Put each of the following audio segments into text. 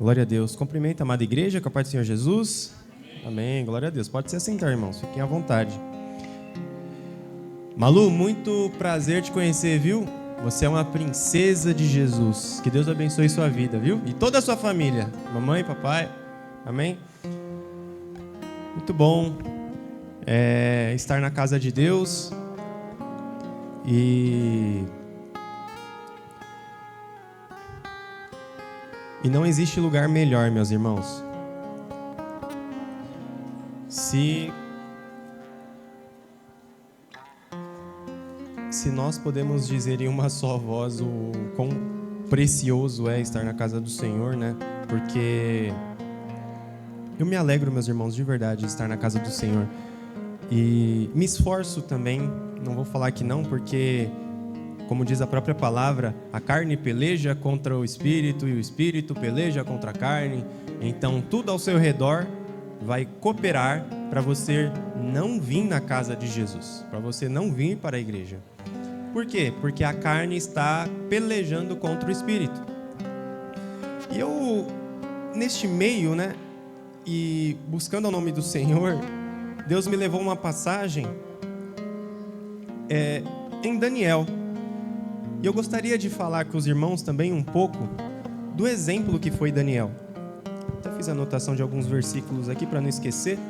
Glória a Deus. Cumprimento a amada igreja com a paz do Senhor Jesus. Amém. Glória a Deus. Pode se assentar, irmãos. Fiquem à vontade. Malu, muito prazer te conhecer, viu? Você é uma princesa de Jesus. Que Deus abençoe sua vida, viu? E toda a sua família. Mamãe, papai. Amém? Muito bom estar na casa de Deus. E não existe lugar melhor, meus irmãos. Se nós podemos dizer em uma só voz o quão precioso é estar na casa do Senhor, né? Porque eu me alegro, meus irmãos, de verdade, de estar na casa do Senhor. E me esforço também, não vou falar que não, porque, como diz a própria palavra, a carne peleja contra o espírito e o espírito peleja contra a carne. Então, tudo ao seu redor vai cooperar para você não vir na casa de Jesus, para você não vir para a igreja. Por quê? Porque a carne está pelejando contra o espírito. E eu, neste meio, né, e buscando o nome do Senhor, Deus me levou uma passagem em Daniel. E eu gostaria de falar com os irmãos também um pouco do exemplo que foi Daniel. Até fiz anotação de alguns versículos aqui para não esquecer.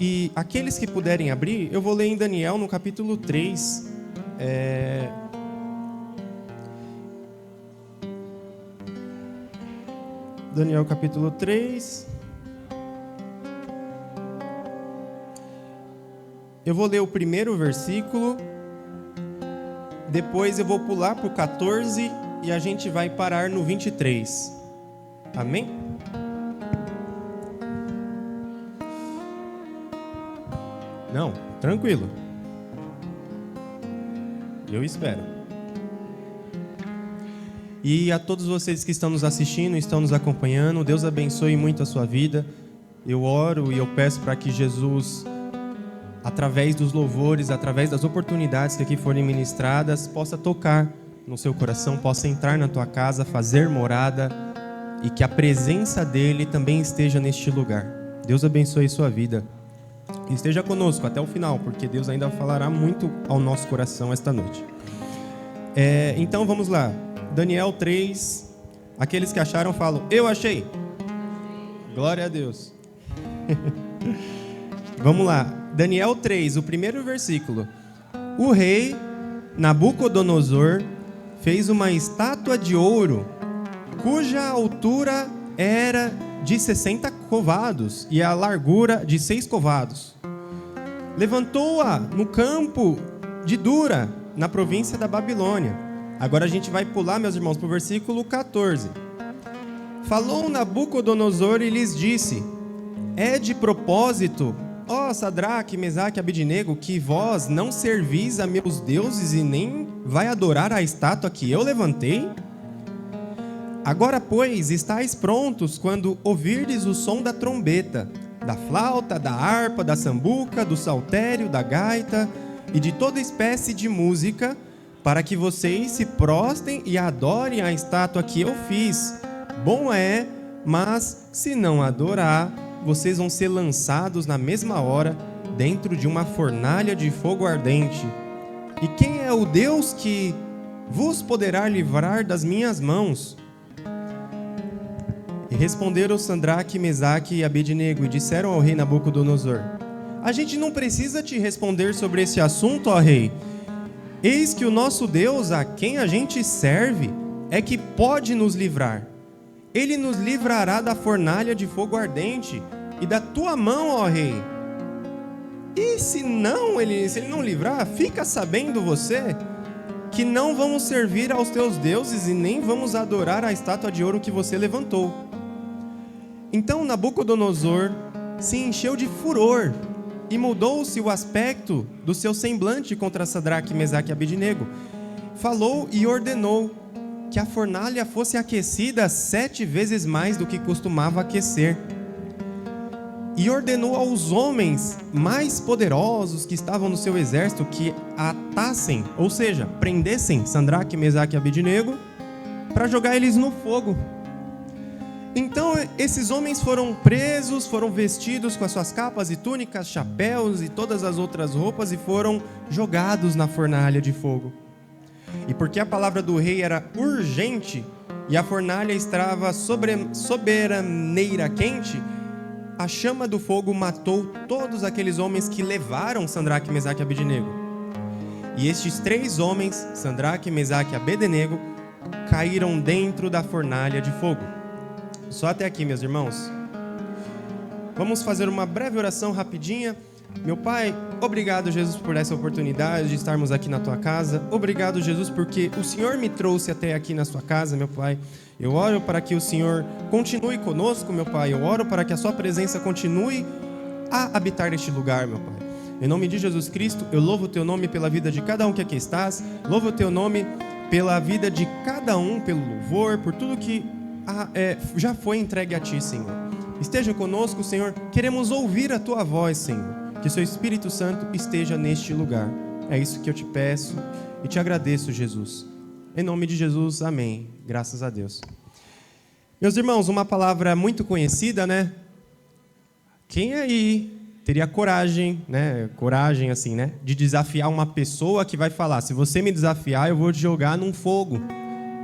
E aqueles que puderem abrir, eu vou ler em Daniel no capítulo 3. Daniel capítulo 3. Eu vou ler o primeiro versículo, depois eu vou pular para o 14 e a gente vai parar no 23. Amém? Não, tranquilo. Eu espero. E a todos vocês que estão nos assistindo, estão nos acompanhando, Deus abençoe muito a sua vida. Eu oro e eu peço para que Jesus, através dos louvores, através das oportunidades que aqui forem ministradas, possa tocar no seu coração, possa entrar na tua casa, fazer morada, e que a presença dele também esteja neste lugar. Deus abençoe sua vida. E esteja conosco até o final, porque Deus ainda falará muito ao nosso coração esta noite. Então vamos lá. Daniel 3. Aqueles que acharam falam: eu achei. Glória a Deus. Vamos lá. Daniel 3, o primeiro versículo. O rei Nabucodonosor fez uma estátua de ouro, cuja altura era de 60 covados e a largura de 6 covados. Levantou-a no campo de Dura, na província da Babilônia. Agora a gente vai pular, meus irmãos, para o versículo 14. Falou Nabucodonosor e lhes disse: é de propósito, ó Sadraque, Mesaque e Abednego, que vós não servis a meus deuses e nem vai adorar a estátua que eu levantei? Agora, pois, estáis prontos quando ouvirdes o som da trombeta, da flauta, da harpa, da sambuca, do saltério, da gaita e de toda espécie de música, para que vocês se prostrem e adorem a estátua que eu fiz. Bom é, mas se não adorar, vocês vão ser lançados na mesma hora dentro de uma fornalha de fogo ardente. E quem é o Deus que vos poderá livrar das minhas mãos? E responderam Sadraque, Mesaque e Abednego e disseram ao rei Nabucodonosor: a gente não precisa te responder sobre esse assunto, ó rei. Eis que o nosso Deus, a quem a gente serve, é que pode nos livrar. Ele nos livrará da fornalha de fogo ardente e da tua mão, ó rei. E se ele não livrar, fica sabendo você que não vamos servir aos teus deuses e nem vamos adorar a estátua de ouro que você levantou. Então Nabucodonosor se encheu de furor e mudou-se o aspecto do seu semblante contra Sadraque, Mesaque e Abednego. Falou e ordenou que a fornalha fosse aquecida 7 vezes mais do que costumava aquecer. E ordenou aos homens mais poderosos que estavam no seu exército que atassem, ou seja, prendessem Sadraque, Mesaque e Abednego para jogar eles no fogo. Então esses homens foram presos, foram vestidos com as suas capas e túnicas, chapéus e todas as outras roupas e foram jogados na fornalha de fogo. E porque a palavra do rei era urgente e a fornalha estava sobremaneira quente, a chama do fogo matou todos aqueles homens que levaram Sadraque, Mesaque e Abednego. E estes 3 homens, Sadraque, Mesaque e Abednego, caíram dentro da fornalha de fogo. Só até aqui, meus irmãos. Vamos fazer uma breve oração rapidinha. Meu Pai, obrigado, Jesus, por essa oportunidade de estarmos aqui na Tua casa. Obrigado, Jesus, porque o Senhor me trouxe até aqui na Sua casa, meu Pai. Eu oro para que o Senhor continue conosco, meu Pai. Eu oro para que a Sua presença continue a habitar este lugar, meu Pai. Em nome de Jesus Cristo, eu louvo o Teu nome pela vida de cada um que aqui estás. Louvo o Teu nome pela vida de cada um, pelo louvor, por tudo que já foi entregue a Ti, Senhor. Esteja conosco, Senhor. Queremos ouvir a Tua voz, Senhor. Que o Seu Espírito Santo esteja neste lugar. É isso que eu te peço e te agradeço, Jesus. Em nome de Jesus, amém. Graças a Deus. Meus irmãos, uma palavra muito conhecida, né? Quem aí teria coragem, né? Coragem, assim, né? De desafiar uma pessoa que vai falar: se você me desafiar, eu vou te jogar num fogo,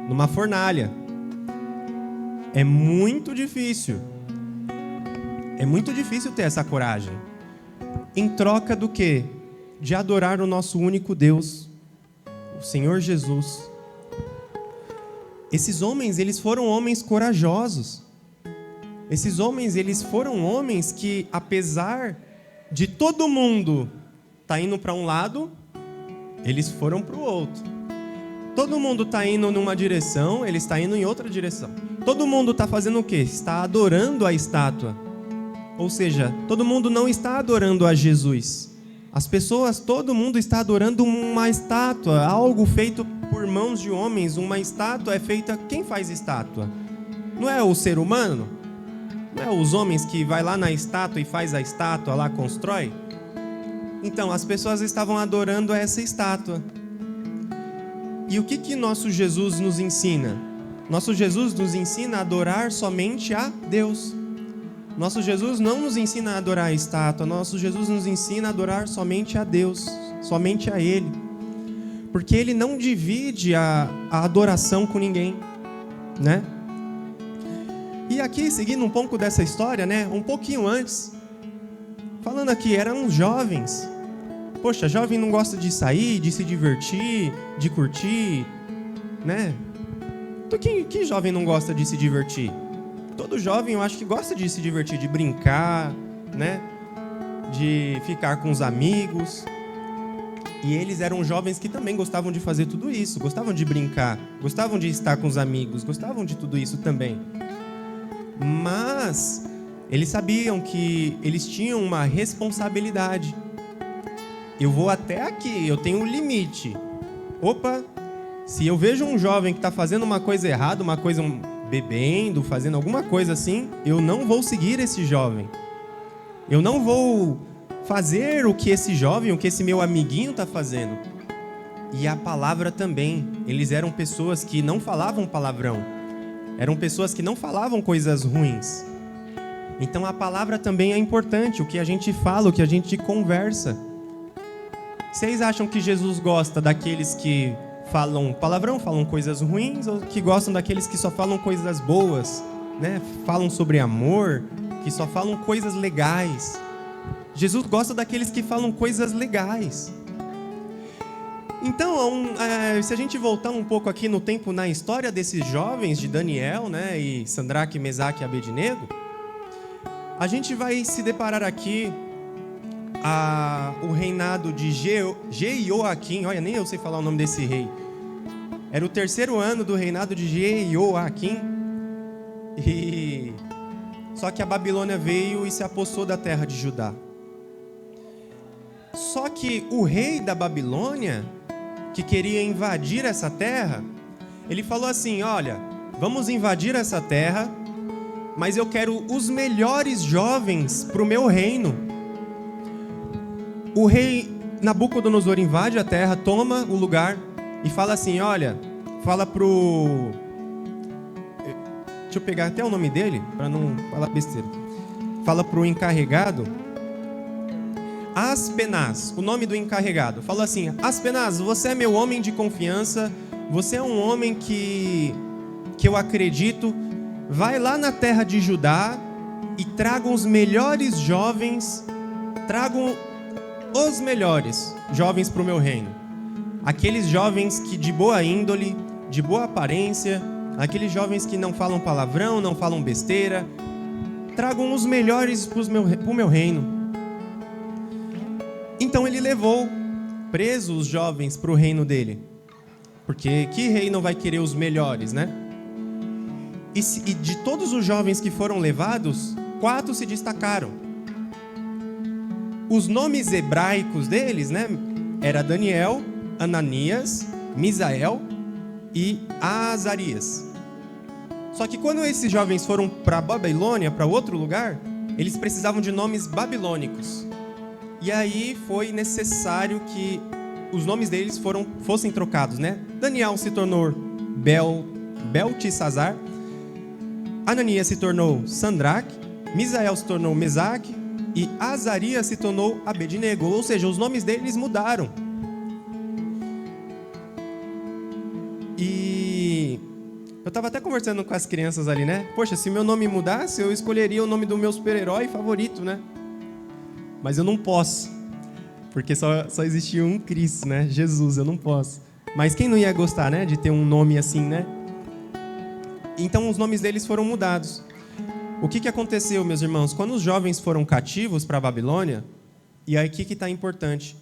numa fornalha. É muito difícil. É muito difícil ter essa coragem. Em troca do quê? De adorar o nosso único Deus, o Senhor Jesus. Esses homens, eles foram homens corajosos. Esses homens, eles foram homens que, apesar de todo mundo estar indo para um lado, eles foram para o outro. Todo mundo está indo numa direção, eles estão indo em outra direção. Todo mundo está fazendo o quê? Está adorando a estátua. Ou seja, todo mundo não está adorando a Jesus. As pessoas, todo mundo está adorando uma estátua, algo feito por mãos de homens. Uma estátua é feita... Quem faz estátua? Não é o ser humano? Não é os homens que vai lá na estátua e faz a estátua lá, constrói? Então, as pessoas estavam adorando essa estátua. E o que nosso Jesus nos ensina? Nosso Jesus nos ensina a adorar somente a Deus. Nosso Jesus não nos ensina a adorar a estátua. Nosso Jesus nos ensina a adorar somente a Deus, somente a Ele. Porque Ele não divide a adoração com ninguém, né? E aqui, seguindo um pouco dessa história, né? Um pouquinho antes, falando aqui, eram jovens. Poxa, jovem não gosta de sair, de se divertir, de curtir, né? Então, que jovem não gosta de se divertir? Todo jovem, eu acho que gosta de se divertir, de brincar, né? De ficar com os amigos. E eles eram jovens que também gostavam de fazer tudo isso, gostavam de brincar, gostavam de estar com os amigos, gostavam de tudo isso também. Mas eles sabiam que eles tinham uma responsabilidade. Eu vou até aqui, eu tenho um limite. Opa, se eu vejo um jovem que está fazendo uma coisa errada, uma coisa bebendo, fazendo alguma coisa assim, eu não vou seguir esse jovem. Eu não vou fazer o que esse jovem, o que esse meu amiguinho está fazendo. E a palavra também. Eles eram pessoas que não falavam palavrão. Eram pessoas que não falavam coisas ruins. Então a palavra também é importante. O que a gente fala, o que a gente conversa. Vocês acham que Jesus gosta daqueles que falam palavrão, falam coisas ruins, ou que gostam daqueles que só falam coisas boas, né? Falam sobre amor, que só falam coisas legais? Jesus gosta daqueles que falam coisas legais. Então, se a gente voltar um pouco aqui no tempo, na história desses jovens de Daniel, né, e Sadraque, Mesaque e Abednego, a gente vai se deparar aqui o reinado de Jeoaquim. Olha, nem eu sei falar o nome desse rei. Era o 3º ano do reinado de Jeoaquim. Só que a Babilônia veio e se apossou da terra de Judá. Só que o rei da Babilônia, que queria invadir essa terra, ele falou assim: olha, vamos invadir essa terra, mas eu quero os melhores jovens para o meu reino. O rei Nabucodonosor invade a terra, toma o lugar e fala assim: olha, fala pro deixa eu pegar até o nome dele, para não falar besteira. Fala para o encarregado, Aspenaz, o nome do encarregado. Fala assim: Aspenaz, você é meu homem de confiança, você é um homem que eu acredito. Vai lá na terra de Judá e tragam os melhores jovens, tragam os melhores jovens para o meu reino. Aqueles jovens que de boa índole, de boa aparência, aqueles jovens que não falam palavrão, não falam besteira, tragam os melhores para o meu reino. Então ele levou presos os jovens para o reino dele. Porque que rei não vai querer os melhores, né? E de todos os jovens que foram levados, 4 se destacaram. Os nomes hebraicos deles, né? Era Daniel, Ananias, Misael e Azarias. Só que quando esses jovens foram para Babilônia, para outro lugar, eles precisavam de nomes babilônicos. E aí foi necessário que os nomes deles fossem trocados, né? Daniel se tornou Beltesazar, Ananias se tornou Sandraque, Misael se tornou Mesaque e Azarias se tornou Abednego. Ou seja, os nomes deles mudaram. E eu estava até conversando com as crianças ali, né? Poxa, se meu nome mudasse, eu escolheria o nome do meu super-herói favorito, né? Mas eu não posso, porque só existia um Cristo, né? Jesus, eu não posso. Mas quem não ia gostar, né? De ter um nome assim, né? Então os nomes deles foram mudados. O que aconteceu, meus irmãos? Quando os jovens foram cativos para a Babilônia, e aí o que está importante?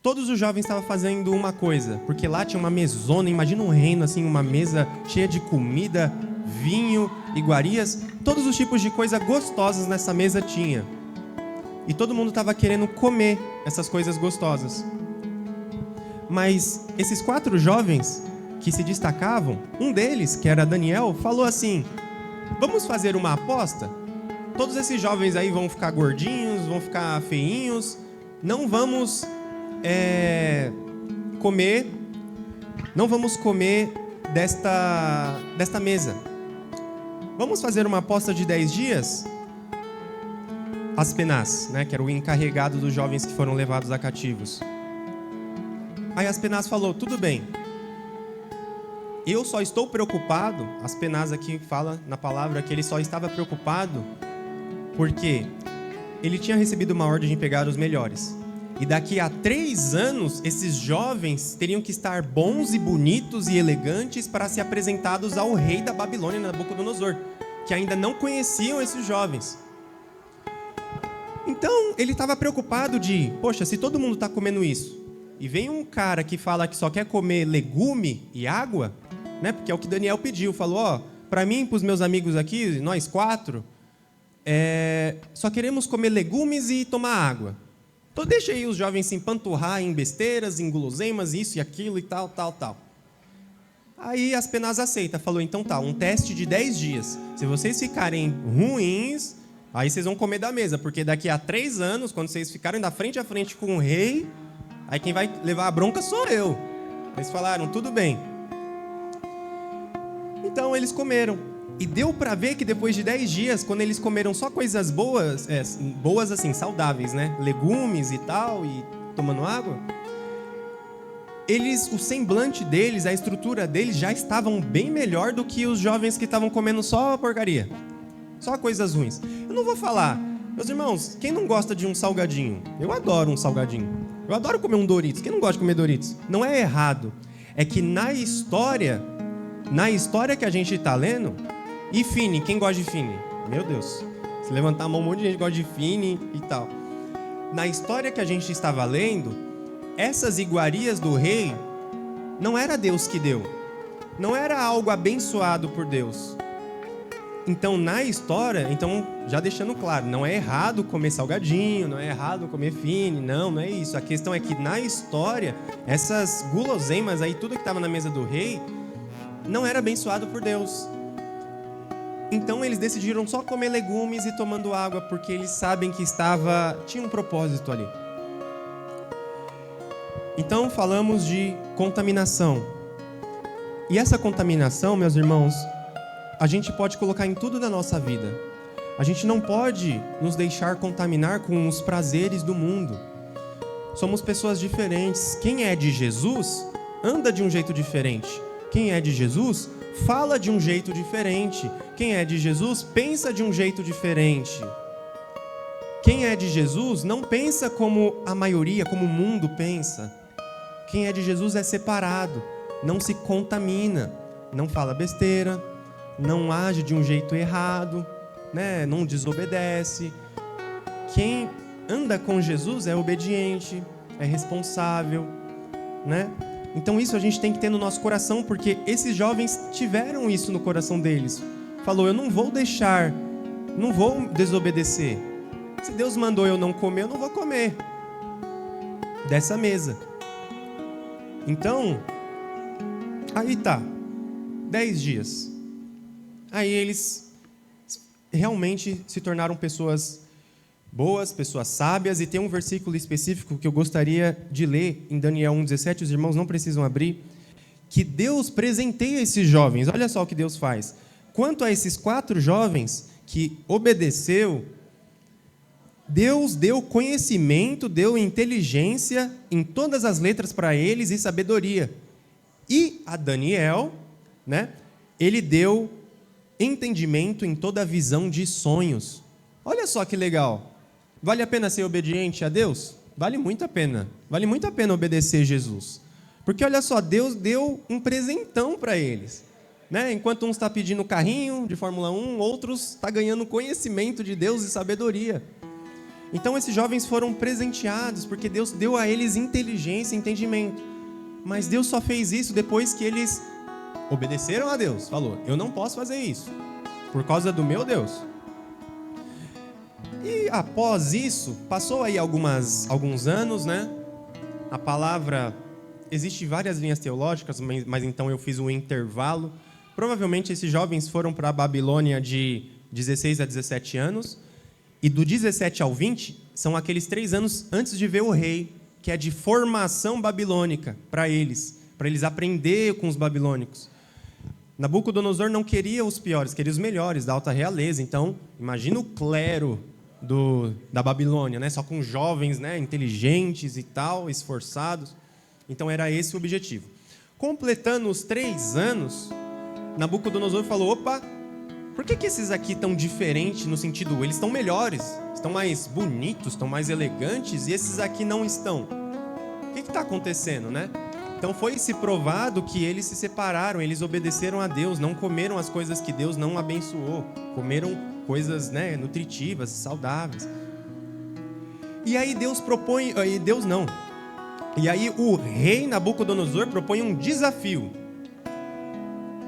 Todos os jovens estavam fazendo uma coisa, porque lá tinha uma mesona, imagina um reino assim, uma mesa cheia de comida, vinho, iguarias, todos os tipos de coisas gostosas nessa mesa tinha. E todo mundo estava querendo comer essas coisas gostosas. Mas esses 4 jovens que se destacavam, um deles, que era Daniel, falou assim: vamos fazer uma aposta? Todos esses jovens aí vão ficar gordinhos, vão ficar feinhos, não vamos comer desta mesa. Vamos fazer uma aposta de 10 dias? Aspenaz, né, que era o encarregado dos jovens que foram levados a cativos. Aí Aspenaz falou: tudo bem, eu só estou preocupado. Aspenaz aqui fala na palavra que ele só estava preocupado porque ele tinha recebido uma ordem de pegar os melhores. E daqui a 3 anos, esses jovens teriam que estar bons e bonitos e elegantes para ser apresentados ao rei da Babilônia, Nabucodonosor, que ainda não conheciam esses jovens. Então, ele estava preocupado de, poxa, se todo mundo está comendo isso, e vem um cara que fala que só quer comer legume e água, né? Porque é o que Daniel pediu, falou, para mim e para os meus amigos aqui, nós 4, só queremos comer legumes e tomar água. Então deixa aí os jovens se empanturrar em besteiras, em guloseimas, isso e aquilo e tal. Aí Aspenaz aceita, falou, então tá, um teste de 10 dias. Se vocês ficarem ruins, aí vocês vão comer da mesa, porque daqui a 3 anos, quando vocês ficarem da frente a frente com o rei, aí quem vai levar a bronca sou eu. Eles falaram, tudo bem. Então eles comeram. E deu para ver que depois de 10 dias, quando eles comeram só coisas boas, boas assim, saudáveis, né? Legumes e tal, e tomando água, o semblante deles, a estrutura deles já estavam bem melhor do que os jovens que estavam comendo só porcaria. Só coisas ruins. Eu não vou falar, meus irmãos, quem não gosta de um salgadinho? Eu adoro um salgadinho. Eu adoro comer um Doritos. Quem não gosta de comer Doritos? Não é errado. É que na história que a gente está lendo, e Fini, quem gosta de Fini? Meu Deus, se levantar a mão, um monte de gente gosta de Fini e tal. Na história que a gente estava lendo, essas iguarias do rei não era Deus que deu. Não era algo abençoado por Deus. Então, na história, já deixando claro, não é errado comer salgadinho, não é errado comer Fini, não é isso. A questão é que na história, essas guloseimas aí, tudo que estava na mesa do rei, não era abençoado por Deus. Então eles decidiram só comer legumes e tomando água, porque eles sabem que tinha um propósito ali. Então falamos de contaminação. E essa contaminação, meus irmãos, a gente pode colocar em tudo da nossa vida. A gente não pode nos deixar contaminar com os prazeres do mundo. Somos pessoas diferentes. Quem é de Jesus anda de um jeito diferente. Quem é de Jesus fala de um jeito diferente. Quem é de Jesus pensa de um jeito diferente. Quem é de Jesus não pensa como a maioria, como o mundo pensa. Quem é de Jesus é separado, não se contamina, não fala besteira, não age de um jeito errado, né? Não desobedece. Quem anda com Jesus é obediente, é responsável, né? Então isso a gente tem que ter no nosso coração, porque esses jovens tiveram isso no coração deles. Falou, eu não vou deixar, não vou desobedecer. Se Deus mandou eu não comer, eu não vou comer dessa mesa. Então, aí tá, 10 dias. Aí eles realmente se tornaram pessoas boas, pessoas sábias, e tem um versículo específico que eu gostaria de ler em Daniel 1,17, os irmãos não precisam abrir, que Deus presenteia esses jovens. Olha só o que Deus faz. Quanto a esses 4 jovens que obedeceu, Deus deu conhecimento, deu inteligência em todas as letras para eles e sabedoria. E a Daniel, né, ele deu entendimento em toda a visão de sonhos. Olha só que legal. Vale a pena ser obediente a Deus? Vale muito a pena. Vale muito a pena obedecer Jesus. Porque olha só, Deus deu um presentão para eles. Né? Enquanto uns estão pedindo carrinho de Fórmula 1, outros estão ganhando conhecimento de Deus e sabedoria. Então esses jovens foram presenteados, porque Deus deu a eles inteligência e entendimento. Mas Deus só fez isso depois que eles obedeceram a Deus. Falou, eu não posso fazer isso, por causa do meu Deus. E após isso, passou aí alguns anos, né? A palavra, existe várias linhas teológicas, mas então eu fiz um intervalo. Provavelmente esses jovens foram para a Babilônia de 16 a 17 anos. E do 17 ao 20, são aqueles 3 anos antes de ver o rei, que é de formação babilônica para eles aprender com os babilônicos. Nabucodonosor não queria os piores, queria os melhores, da alta realeza. Então, imagina o clero da Babilônia, né? Só com jovens, né? Inteligentes e tal, esforçados. Então, era esse o objetivo. Completando os 3 anos, Nabucodonosor falou, opa, por que esses aqui estão diferentes no sentido, eles estão melhores, estão mais bonitos, estão mais elegantes, e esses aqui não estão? O que está acontecendo, né? Então foi-se provado que eles se separaram, eles obedeceram a Deus, não comeram as coisas que Deus não abençoou, comeram coisas, né, nutritivas, saudáveis. E aí Deus propõe, e aí o rei Nabucodonosor propõe um desafio.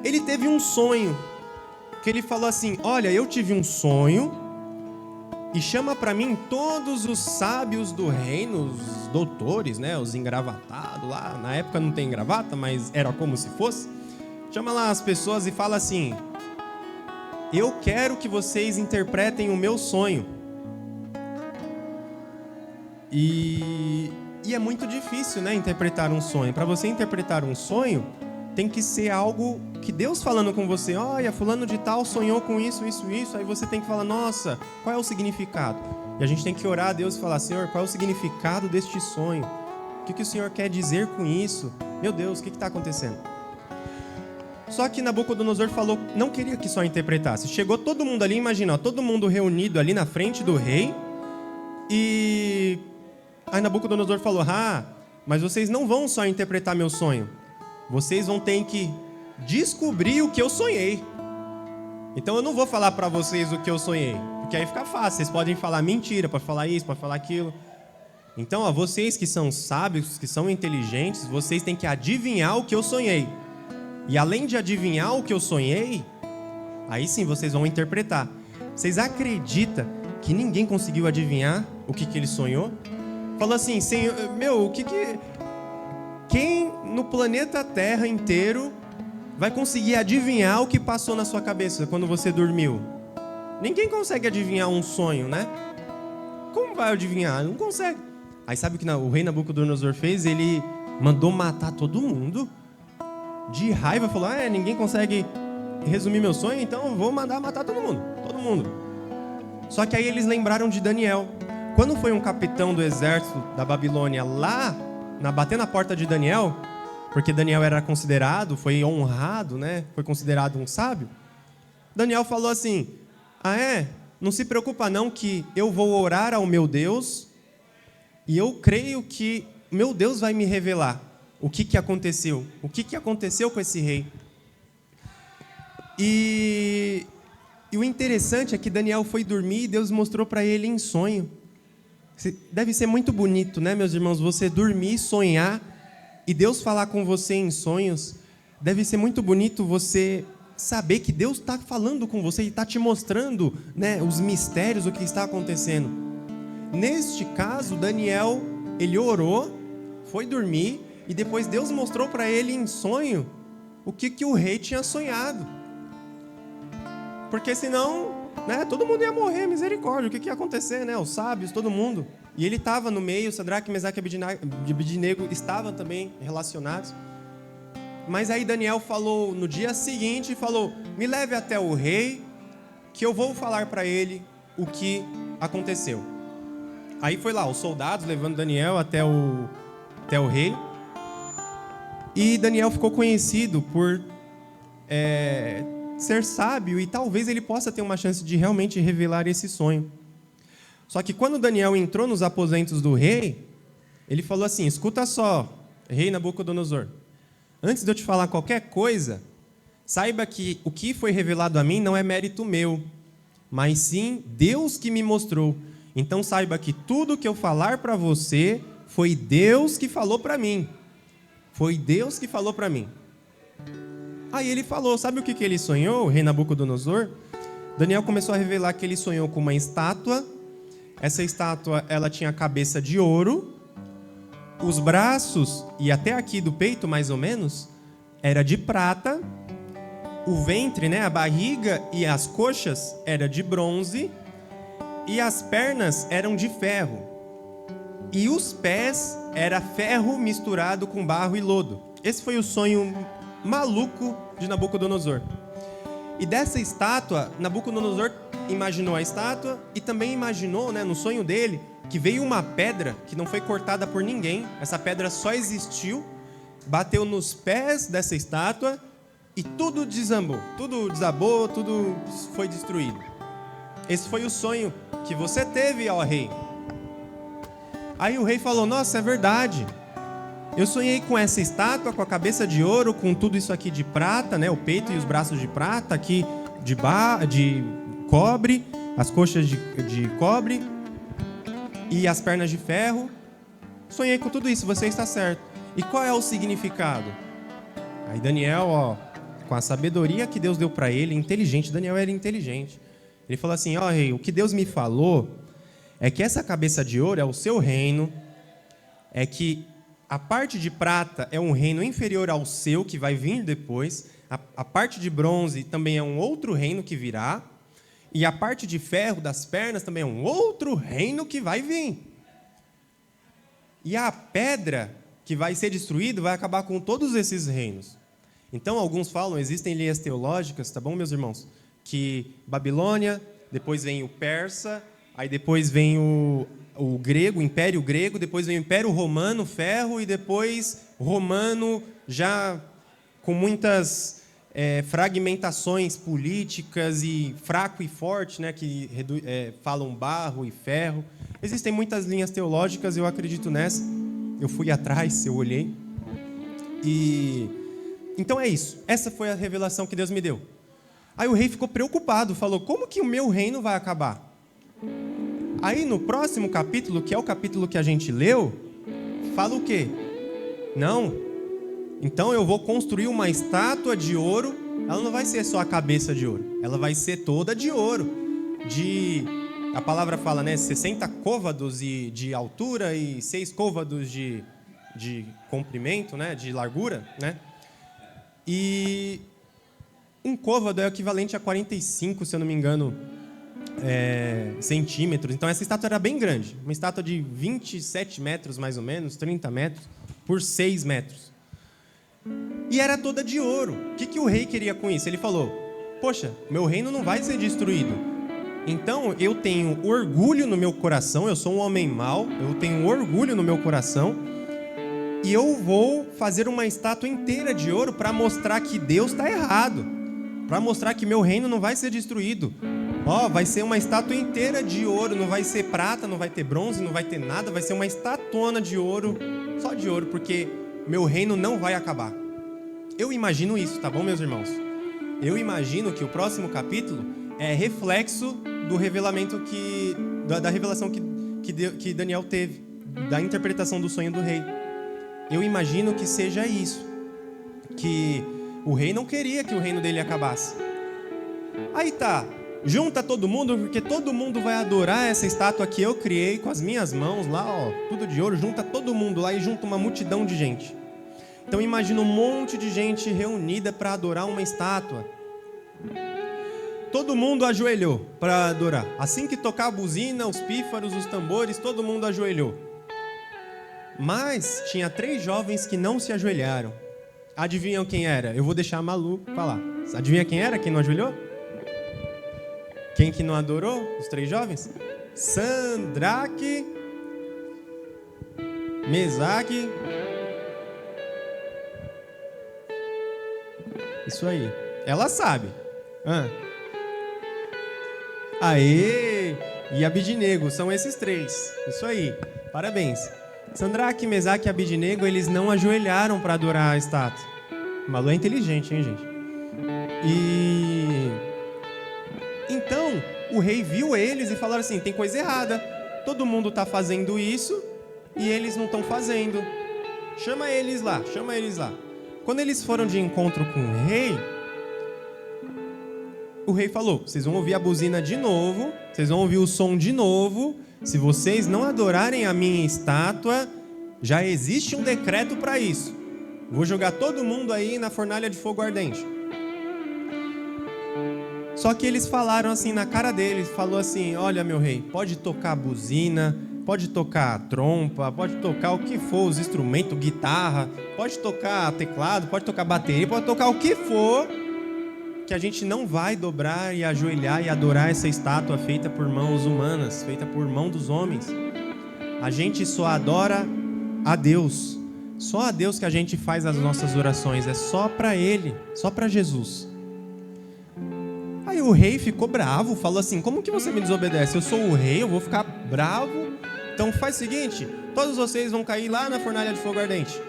Ele teve um sonho, que ele falou assim, olha, eu tive um sonho, e chama para mim todos os sábios do reino, os doutores, né, os engravatados lá, na época não tem gravata, mas era como se fosse, chama lá as pessoas e fala assim, eu quero que vocês interpretem o meu sonho. E é muito difícil, né, interpretar um sonho. Para você interpretar um sonho, tem que ser algo que Deus falando com você, olha, fulano de tal sonhou com isso, isso, isso, aí você tem que falar, nossa, qual é o significado? E a gente tem que orar a Deus e falar, Senhor, qual é o significado deste sonho? O que o Senhor quer dizer com isso? Meu Deus, o que está acontecendo? Só que Nabucodonosor falou, não queria que só interpretasse. Chegou todo mundo ali, imagina, ó, todo mundo reunido ali na frente do rei, e aí Nabucodonosor falou, mas vocês não vão só interpretar meu sonho, vocês vão ter que descobrir o que eu sonhei. Então eu não vou falar para vocês o que eu sonhei, porque aí fica fácil, vocês podem falar mentira, pode falar isso, pode falar aquilo. Então, ó, vocês que são sábios, que são inteligentes, vocês têm que adivinhar o que eu sonhei. E além de adivinhar o que eu sonhei, aí sim vocês vão interpretar. Vocês acreditam que ninguém conseguiu adivinhar o que ele sonhou? Falou assim, Senhor, meu, quem no planeta Terra inteiro vai conseguir adivinhar o que passou na sua cabeça quando você dormiu? Ninguém consegue adivinhar um sonho, né? Como vai adivinhar? Não consegue. Aí sabe o que o rei Nabucodonosor fez? Ele mandou matar todo mundo. De raiva, falou, ninguém consegue resumir meu sonho, então eu vou mandar matar todo mundo. Todo mundo. Só que aí eles lembraram de Daniel. Quando foi um capitão do exército da Babilônia lá, bater na porta de Daniel, porque Daniel era considerado, foi honrado, né? Foi considerado um sábio. Daniel falou assim: não se preocupa não que eu vou orar ao meu Deus e eu creio que meu Deus vai me revelar o que aconteceu. O que aconteceu com esse rei. E o interessante é que Daniel foi dormir e Deus mostrou para ele em sonho. Deve ser muito bonito, né, meus irmãos? Você dormir, sonhar e Deus falar com você em sonhos. Deve ser muito bonito você saber que Deus está falando com você e está te mostrando, né, os mistérios, o que está acontecendo. Neste caso, Daniel, ele orou, foi dormir e depois Deus mostrou para ele em sonho o que o rei tinha sonhado. Porque senão, né, todo mundo ia morrer, misericórdia. O que ia acontecer, né? Os sábios, todo mundo. E ele estava no meio, Sadraque, Mesaque e Abednego estavam também relacionados. Mas aí Daniel falou no dia seguinte, me leve até o rei, que eu vou falar para ele o que aconteceu. Aí foi lá, os soldados levando Daniel até o rei. E Daniel ficou conhecido por ser sábio e talvez ele possa ter uma chance de realmente revelar esse sonho. Só que quando Daniel entrou nos aposentos do rei, ele falou assim: escuta só, rei Nabucodonosor, antes de eu te falar qualquer coisa, saiba que o que foi revelado a mim não é mérito meu, mas sim Deus que me mostrou. Então saiba que tudo que eu falar para você foi Deus que falou para mim. Foi Deus que falou para mim. Aí ele falou, sabe o que ele sonhou, o rei Nabucodonosor? Daniel começou a revelar que ele sonhou com uma estátua. Essa estátua, ela tinha a cabeça de ouro, os braços e até aqui do peito, mais ou menos, era de prata, o ventre, né, a barriga e as coxas era de bronze e as pernas eram de ferro. E os pés era ferro misturado com barro e lodo. Esse foi o sonho maluco de Nabucodonosor. E dessa estátua, Nabucodonosor imaginou a estátua e também imaginou, né, no sonho dele, que veio uma pedra que não foi cortada por ninguém. Essa pedra só existiu, bateu nos pés dessa estátua e tudo desabou, tudo foi destruído. Esse foi o sonho que você teve, ó rei. Aí o rei falou: nossa, é verdade. Eu sonhei com essa estátua, com a cabeça de ouro, com tudo isso aqui de prata, né? O peito e os braços de prata, aqui de cobre, as coxas de cobre e as pernas de ferro. Sonhei com tudo isso, você está certo. E qual é o significado? Aí Daniel, com a sabedoria que Deus deu para ele, inteligente, Daniel era inteligente. Ele falou assim: rei, o que Deus me falou é que essa cabeça de ouro é o seu reino, é que a parte de prata é um reino inferior ao seu, que vai vir depois. A parte de bronze também é um outro reino que virá. E a parte de ferro das pernas também é um outro reino que vai vir. E a pedra que vai ser destruída vai acabar com todos esses reinos. Então, alguns falam, existem linhas teológicas, tá bom, meus irmãos? Que Babilônia, depois vem o persa, aí depois vem o grego, o Império Grego, depois vem o Império Romano, ferro, e depois romano já com muitas fragmentações políticas e fraco e forte, né, que falam barro e ferro. Existem muitas linhas teológicas, eu acredito nessa. Eu fui atrás, eu olhei. Então é isso. Essa foi a revelação que Deus me deu. Aí o rei ficou preocupado, falou: como que o meu reino vai acabar? Aí no próximo capítulo, que é o capítulo que a gente leu, fala o quê? Não, então eu vou construir uma estátua de ouro. Ela não vai ser só a cabeça de ouro, ela vai ser toda de ouro. A palavra fala, né, 60 côvados de altura e 6 côvados de comprimento, né, de largura, né? E um côvado é equivalente a 45, se eu não me engano, centímetros. Então essa estátua era bem grande, uma estátua de 27 metros mais ou menos, 30 metros por 6 metros. E era toda de ouro. O que o rei queria com isso? Ele falou: poxa, meu reino não vai ser destruído. Então eu tenho orgulho no meu coração, eu sou um homem mau, eu tenho orgulho no meu coração, e eu vou fazer uma estátua inteira de ouro para mostrar que Deus está errado, para mostrar que meu reino não vai ser destruído. Vai ser uma estátua inteira de ouro, não vai ser prata, não vai ter bronze, não vai ter nada, vai ser uma estatona de ouro, só de ouro, porque meu reino não vai acabar. Eu imagino isso, tá bom, meus irmãos? Eu imagino que o próximo capítulo é reflexo do revelamento da revelação que Daniel teve, da interpretação do sonho do rei. Eu imagino que seja isso, que o rei não queria que o reino dele acabasse. Aí tá, junta todo mundo, porque todo mundo vai adorar essa estátua que eu criei com as minhas mãos lá, tudo de ouro, junta todo mundo lá e junta uma multidão de gente. Então imagina um monte de gente reunida para adorar uma estátua. Todo mundo ajoelhou para adorar. Assim que tocar a buzina, os pífaros, os tambores, todo mundo ajoelhou. Mas tinha 3 jovens que não se ajoelharam. Adivinham quem era? Eu vou deixar a Malu falar. Adivinha quem era? Quem não ajoelhou? Quem que não adorou? Os 3 jovens? Sandraque, Mesaque. Isso aí. Ela sabe. Aê! E Abidnego, são esses 3. Isso aí. Parabéns. Sandraque, Mesaque e Abidnego, eles não ajoelharam para adorar a estátua. Malu é inteligente, hein, gente? Então, o rei viu eles e falaram assim, tem coisa errada. Todo mundo está fazendo isso e eles não estão fazendo. Chama eles lá. Quando eles foram de encontro com o rei falou, vocês vão ouvir a buzina de novo, vocês vão ouvir o som de novo. Se vocês não adorarem a minha estátua, já existe um decreto para isso. Vou jogar todo mundo aí na fornalha de fogo ardente. Só que eles falaram assim na cara deles, falou assim, olha meu rei, pode tocar buzina, pode tocar trompa, pode tocar o que for, os instrumentos, guitarra, pode tocar teclado, pode tocar bateria, pode tocar o que for, que a gente não vai dobrar e ajoelhar e adorar essa estátua feita por mãos humanas, feita por mão dos homens. A gente só adora a Deus. Só a Deus que a gente faz as nossas orações, é só para Ele, só para Jesus. Aí o rei ficou bravo, falou assim, como que você me desobedece? Eu sou o rei, eu vou ficar bravo? Então faz o seguinte, todos vocês vão cair lá na fornalha de fogo ardente.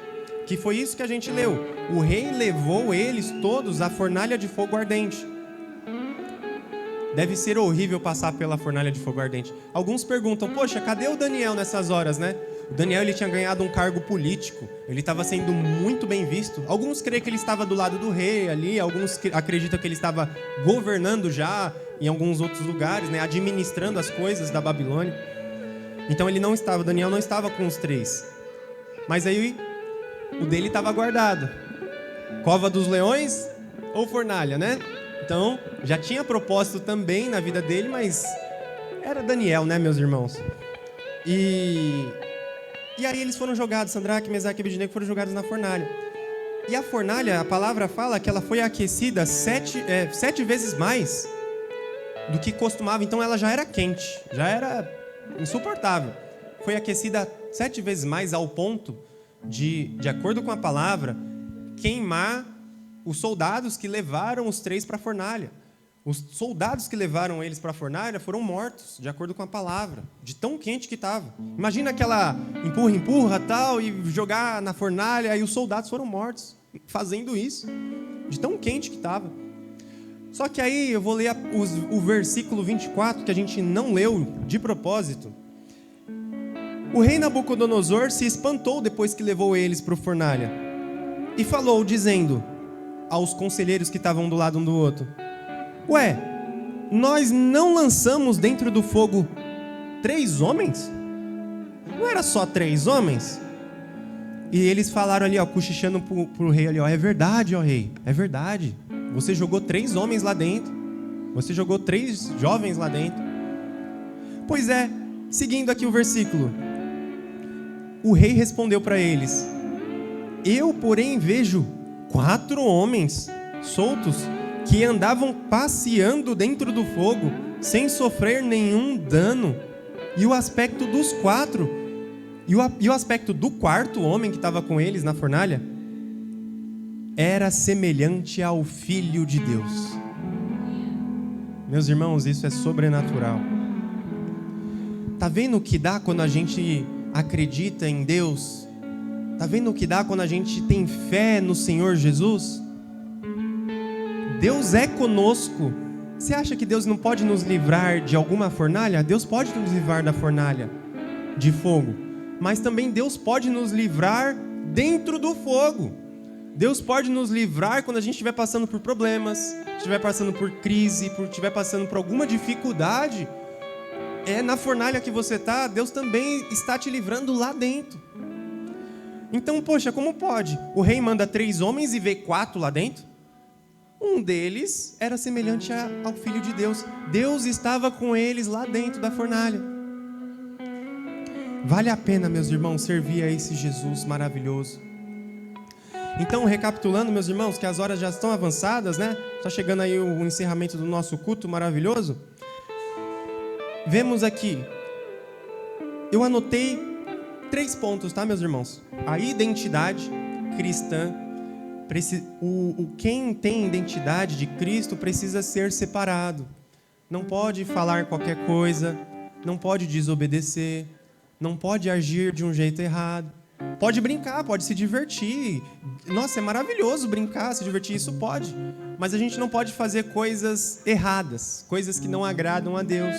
Que foi isso que a gente leu. O rei levou eles todos à fornalha de fogo ardente. Deve ser horrível passar pela fornalha de fogo ardente. Alguns perguntam, poxa, cadê o Daniel nessas horas, né? O Daniel, ele tinha ganhado um cargo político. Ele estava sendo muito bem visto. Alguns creem que ele estava do lado do rei ali. Alguns acreditam que ele estava governando já em alguns outros lugares, né? Administrando as coisas da Babilônia. Então ele não estava, Daniel não estava com os 3. Mas aí o dele estava guardado. Cova dos leões ou fornalha, né? Então, já tinha propósito também na vida dele, mas era Daniel, né, meus irmãos? E aí eles foram jogados, Sandraque, Mesaque e Abidnego foram jogados na fornalha. E a fornalha, a palavra fala que ela foi aquecida 7 vezes mais do que costumava. Então ela já era quente, já era insuportável. Foi aquecida 7 vezes mais ao ponto de acordo com a palavra, queimar os soldados que levaram os 3 para a fornalha. Os soldados que levaram eles para a fornalha foram mortos, de acordo com a palavra, de tão quente que estava. Imagina aquela empurra, tal, e jogar na fornalha, e os soldados foram mortos fazendo isso, de tão quente que estava. Só que aí eu vou ler o versículo 24, que a gente não leu de propósito. O rei Nabucodonosor se espantou depois que levou eles para a fornalha e falou, dizendo aos conselheiros que estavam do lado um do outro, ué, nós não lançamos dentro do fogo 3 homens? Não era só 3 homens? E eles falaram ali, cochichando pro rei ali, é verdade, rei, é verdade. Você jogou 3 homens lá dentro. Você jogou 3 jovens lá dentro. Pois é, seguindo aqui o versículo. O rei respondeu para eles, eu, porém, vejo 4 homens soltos que andavam passeando dentro do fogo, sem sofrer nenhum dano. E o aspecto dos quatro, e o aspecto do quarto homem que estava com eles na fornalha, era semelhante ao Filho de Deus. Meus irmãos, isso é sobrenatural. Tá vendo o que dá quando a gente acredita em Deus? Tá vendo o que dá quando a gente tem fé no Senhor Jesus? Deus é conosco. Você acha que Deus não pode nos livrar de alguma fornalha? Deus pode nos livrar da fornalha de fogo. Mas também Deus pode nos livrar dentro do fogo. Deus pode nos livrar quando a gente estiver passando por problemas, estiver passando por crise, estiver passando por alguma dificuldade. É na fornalha que você está, Deus também está te livrando lá dentro. Então, poxa, como pode? O rei manda 3 homens e vê 4 lá dentro? Um deles era semelhante ao Filho de Deus. Deus estava com eles lá dentro da fornalha. Vale a pena, meus irmãos, servir a esse Jesus maravilhoso. Então, recapitulando, meus irmãos, que as horas já estão avançadas, né? Está chegando aí o encerramento do nosso culto maravilhoso. Vemos aqui, eu anotei 3 pontos, tá, meus irmãos? A identidade cristã, quem tem identidade de Cristo precisa ser separado. Não pode falar qualquer coisa, não pode desobedecer, não pode agir de um jeito errado. Pode brincar, pode se divertir. Nossa, é maravilhoso brincar, se divertir, isso pode. Mas a gente não pode fazer coisas erradas, coisas que não agradam a Deus.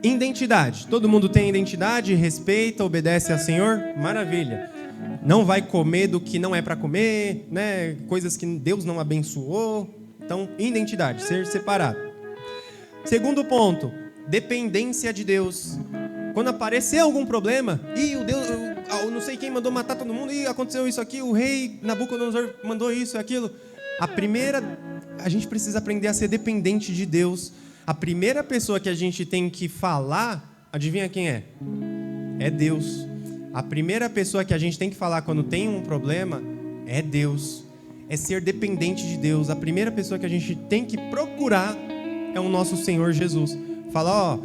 Identidade. Todo mundo tem identidade, respeita, obedece ao Senhor? Maravilha. Não vai comer do que não é para comer, né? Coisas que Deus não abençoou. Então, identidade, ser separado. Segundo ponto, dependência de Deus. Quando aparecer algum problema, eu não sei quem mandou matar todo mundo, e aconteceu isso aqui, o rei Nabucodonosor mandou isso e aquilo. A gente precisa aprender a ser dependente de Deus. A primeira pessoa que a gente tem que falar, adivinha quem é? É Deus. A primeira pessoa que a gente tem que falar quando tem um problema é Deus. É ser dependente de Deus. A primeira pessoa que a gente tem que procurar é o nosso Senhor Jesus. Falar,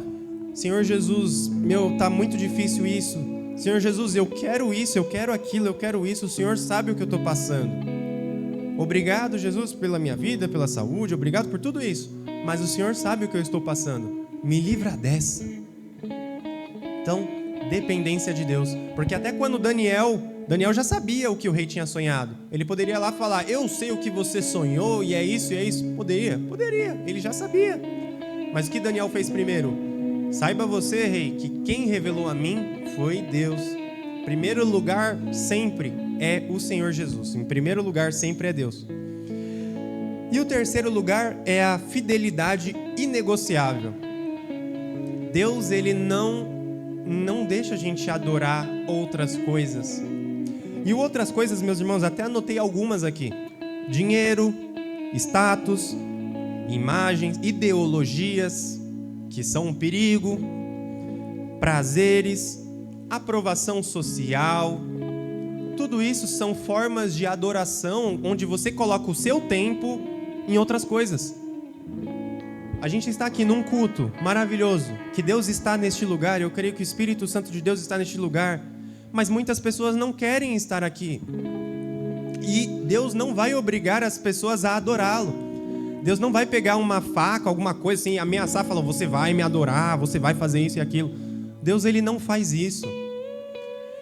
Senhor Jesus, tá muito difícil isso. Senhor Jesus, eu quero isso, eu quero aquilo, eu quero isso. O Senhor sabe o que eu estou passando. Obrigado, Jesus, pela minha vida, pela saúde. Obrigado por tudo isso. Mas o Senhor sabe o que eu estou passando. Me livra dessa. Então, dependência de Deus. Porque até quando Daniel já sabia o que o rei tinha sonhado. Ele poderia lá falar, eu sei o que você sonhou e é isso. Poderia. Ele já sabia. Mas o que Daniel fez primeiro? Saiba você, rei, que quem revelou a mim foi Deus. Em primeiro lugar, sempre é o Senhor Jesus. Em primeiro lugar, sempre é Deus. E o terceiro lugar é a fidelidade inegociável. Deus, ele não deixa a gente adorar outras coisas. E outras coisas, meus irmãos, até anotei algumas aqui. Dinheiro, status, imagens, ideologias, que são um perigo, prazeres, aprovação social. Tudo isso são formas de adoração onde você coloca o seu tempo em outras coisas. A gente está aqui num culto maravilhoso, que Deus está neste lugar, eu creio que o Espírito Santo de Deus está neste lugar, mas muitas pessoas não querem estar aqui. E Deus não vai obrigar as pessoas a adorá-lo. Deus não vai pegar uma faca, alguma coisa assim, ameaçar, falar, você vai me adorar, você vai fazer isso e aquilo. Deus, ele não faz isso.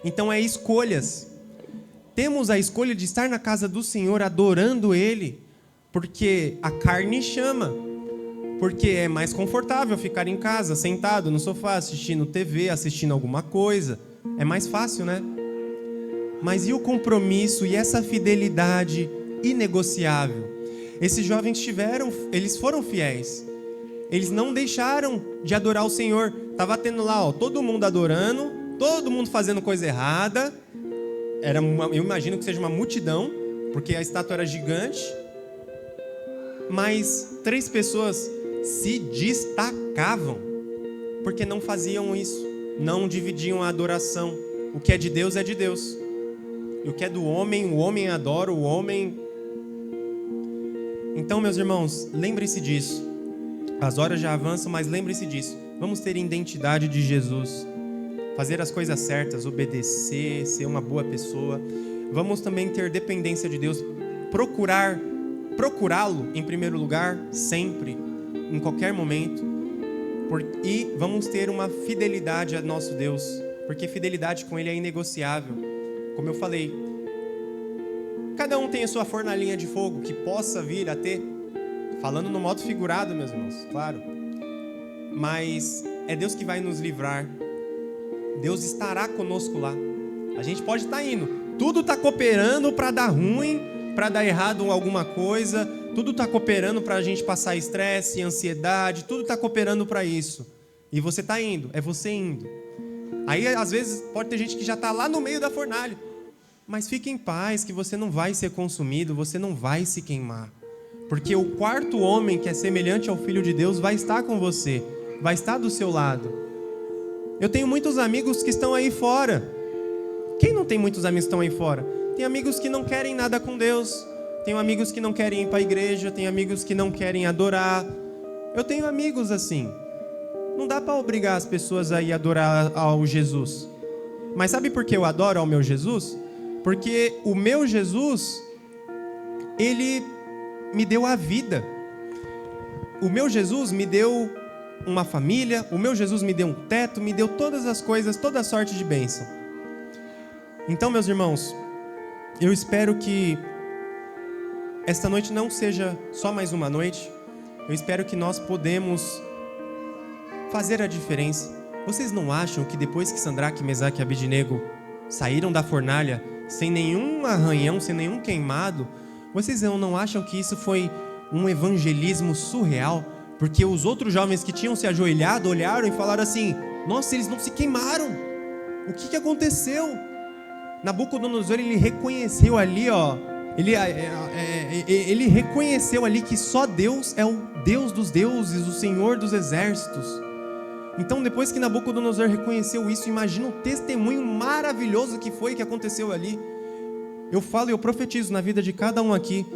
Então é escolhas. Temos a escolha de estar na casa do Senhor adorando Ele, porque a carne chama, porque é mais confortável ficar em casa, sentado no sofá, assistindo TV, assistindo alguma coisa. É mais fácil, né? Mas e o compromisso e essa fidelidade inegociável? Esses jovens eles foram fiéis. Eles não deixaram de adorar o Senhor. Estava tendo lá, todo mundo adorando, todo mundo fazendo coisa errada. Eu imagino que seja uma multidão, porque a estátua era gigante. Mas 3 pessoas se destacavam, porque não faziam isso. Não dividiam a adoração. O que é de Deus é de Deus. E o que é do homem, o homem adora, o homem... Então, meus irmãos, lembre-se disso. As horas já avançam, mas lembre-se disso. Vamos ter identidade de Jesus. Fazer as coisas certas, obedecer, ser uma boa pessoa. Vamos também ter dependência de Deus. Procurá-lo em primeiro lugar, sempre, em qualquer momento. E vamos ter uma fidelidade a nosso Deus, porque fidelidade com Ele é inegociável. Como eu falei, cada um tem a sua fornalhinha de fogo que possa vir a ter, falando no modo figurado, meus irmãos, claro. Mas é Deus que vai nos livrar. Deus estará conosco lá. A gente pode estar indo, tudo está cooperando para dar ruim, para dar errado alguma coisa, tudo está cooperando para a gente passar estresse, ansiedade, tudo está cooperando para isso. E você está indo, é você indo. Aí, às vezes, pode ter gente que já está lá no meio da fornalha. Mas fique em paz, que você não vai ser consumido, você não vai se queimar. Porque o quarto homem, que é semelhante ao Filho de Deus, vai estar com você, vai estar do seu lado. Eu tenho muitos amigos que estão aí fora. Quem não tem muitos amigos que estão aí fora? Tem amigos que não querem nada com Deus. Tenho amigos que não querem ir para a igreja. Tem amigos que não querem adorar. Eu tenho amigos assim. Não dá para obrigar as pessoas a ir adorar ao Jesus. Mas sabe por que eu adoro ao meu Jesus? Porque o meu Jesus, Ele me deu a vida. O meu Jesus me deu uma família. O meu Jesus me deu um teto. Me deu todas as coisas, toda a sorte de bênção. Então, meus irmãos, eu espero que esta noite não seja só mais uma noite. Eu espero que nós podemos fazer a diferença. Vocês não acham que depois que Sadraque, Mesaque e Abednego saíram da fornalha sem nenhum arranhão, sem nenhum queimado, vocês não acham que isso foi um evangelismo surreal? Porque os outros jovens que tinham se ajoelhado olharam e falaram assim: nossa, eles não se queimaram. O que aconteceu? Nabucodonosor, ele reconheceu ali, ele reconheceu ali que só Deus é o Deus dos deuses, o Senhor dos exércitos. Então, depois que Nabucodonosor reconheceu isso, imagina o testemunho maravilhoso que foi que aconteceu ali. Eu falo e eu profetizo na vida de cada um aqui,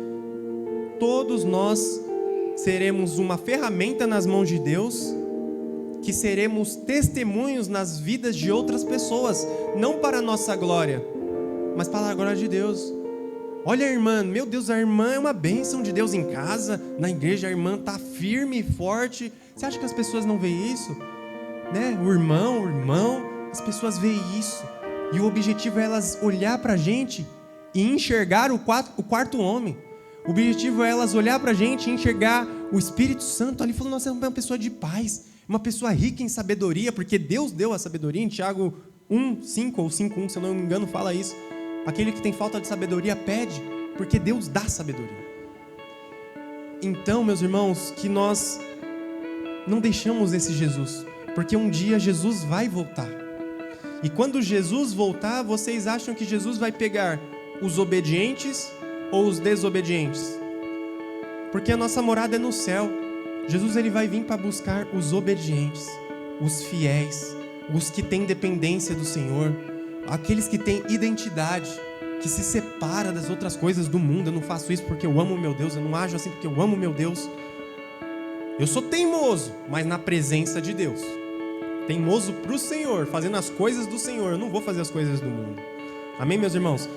todos nós seremos uma ferramenta nas mãos de Deus, que seremos testemunhos nas vidas de outras pessoas, não para a nossa glória, mas para a glória de Deus. Olha a irmã, meu Deus, a irmã é uma bênção de Deus em casa, na igreja a irmã está firme e forte. Você acha que as pessoas não veem isso? Né? O irmão, as pessoas veem isso. E o objetivo é elas olhar para a gente e enxergar o quarto homem. O objetivo é elas olhar para a gente e enxergar o Espírito Santo ali, falando: nossa, é uma pessoa de paz, uma pessoa rica em sabedoria, porque Deus deu a sabedoria. Em Tiago 1:5 ou 5:1, se eu não me engano, fala isso. Aquele que tem falta de sabedoria pede, porque Deus dá sabedoria. Então, meus irmãos, que nós não deixamos esse Jesus, porque um dia Jesus vai voltar. E quando Jesus voltar, vocês acham que Jesus vai pegar os obedientes ou os desobedientes? Porque a nossa morada é no céu. Jesus, ele vai vir para buscar os obedientes, os fiéis, os que têm dependência do Senhor, aqueles que têm identidade, que se separa das outras coisas do mundo. Eu não faço isso porque eu amo o meu Deus, eu não ajo assim porque eu amo o meu Deus. Eu sou teimoso, mas na presença de Deus. Teimoso para o Senhor, fazendo as coisas do Senhor. Eu não vou fazer as coisas do mundo. Amém, meus irmãos?